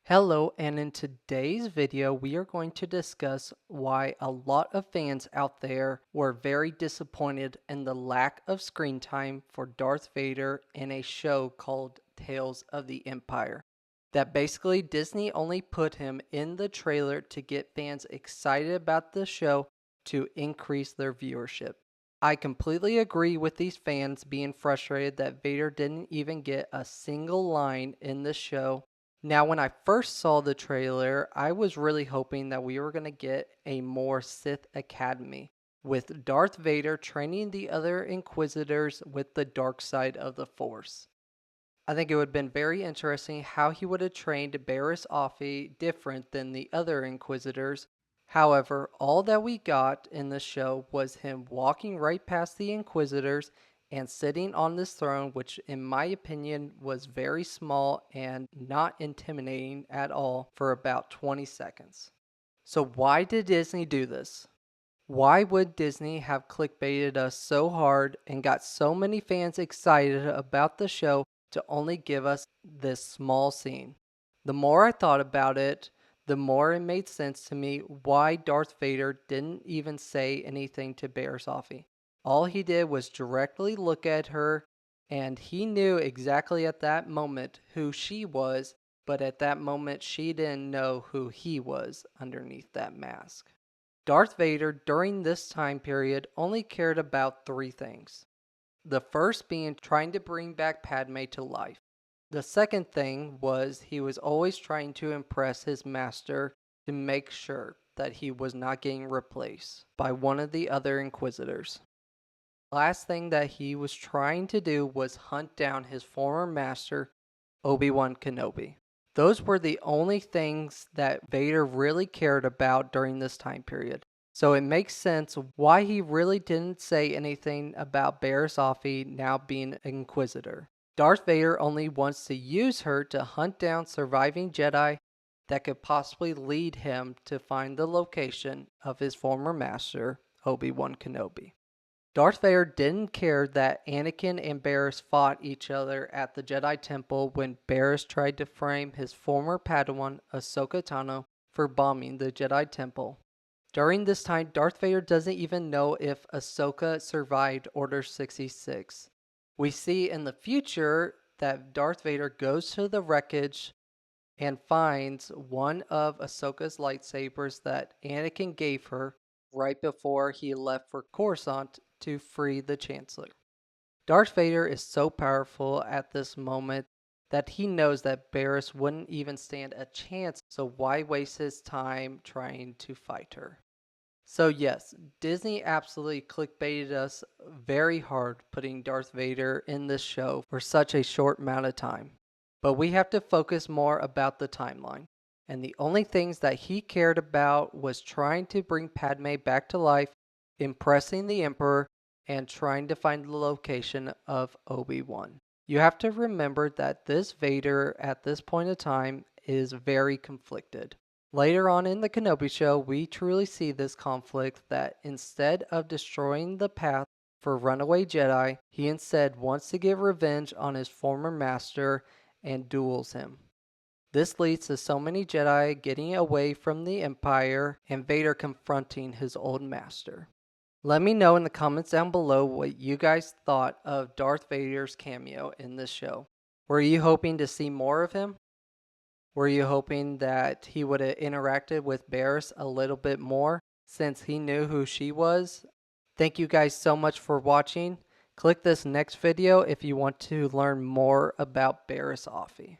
Hello, and in today's video, we are going to discuss why a lot of fans out there were very disappointed in the lack of screen time for Darth Vader in a show called Tales of the Empire. That basically Disney only put him in the trailer to get fans excited about the show to increase their viewership. I completely agree with these fans being frustrated that Vader didn't even get a single line in the show. Now, when I first saw the trailer, I was really hoping that we were going to get a more Sith Academy, with Darth Vader training the other Inquisitors with the dark side of the Force. I think it would have been very interesting how he would have trained Barriss Offee different than the other Inquisitors. However, all that we got in the show was him walking right past the Inquisitors and sitting on this throne, which in my opinion was very small and not intimidating at all, for about 20 seconds. So why did Disney do this? Why would Disney have clickbaited us so hard and got so many fans excited about the show to only give us this small scene? The more I thought about it, the more it made sense to me why Darth Vader didn't even say anything to Barriss Offee. All he did was directly look at her, and he knew exactly at that moment who she was, but at that moment she didn't know who he was underneath that mask. Darth Vader during this time period only cared about three things. The first being trying to bring back Padme to life. The second thing was he was always trying to impress his master to make sure that he was not getting replaced by one of the other Inquisitors. Last thing that he was trying to do was hunt down his former master, Obi-Wan Kenobi. Those were the only things that Vader really cared about during this time period. So it makes sense why he really didn't say anything about Barriss Offee now being an Inquisitor. Darth Vader only wants to use her to hunt down surviving Jedi that could possibly lead him to find the location of his former master, Obi-Wan Kenobi. Darth Vader didn't care that Anakin and Barriss fought each other at the Jedi Temple when Barriss tried to frame his former Padawan, Ahsoka Tano, for bombing the Jedi Temple. During this time, Darth Vader doesn't even know if Ahsoka survived Order 66. We see in the future that Darth Vader goes to the wreckage and finds one of Ahsoka's lightsabers that Anakin gave her right before he left for Coruscant to free the Chancellor. Darth Vader is so powerful at this moment that he knows that Barriss wouldn't even stand a chance, so why waste his time trying to fight her? So yes, Disney absolutely clickbaited us very hard putting Darth Vader in this show for such a short amount of time. But we have to focus more about the timeline. And the only things that he cared about was trying to bring Padme back to life, impressing the Emperor, and trying to find the location of Obi-Wan. You have to remember that this Vader at this point in time is very conflicted. Later on in the Kenobi show, we truly see this conflict that instead of destroying the path for runaway Jedi, he instead wants to get revenge on his former master and duels him. This leads to so many Jedi getting away from the Empire and Vader confronting his old master. Let me know in the comments down below what you guys thought of Darth Vader's cameo in this show. Were you hoping to see more of him? Were you hoping that he would have interacted with Barriss a little bit more since he knew who she was? Thank you guys so much for watching. Click this next video if you want to learn more about Barriss Offee.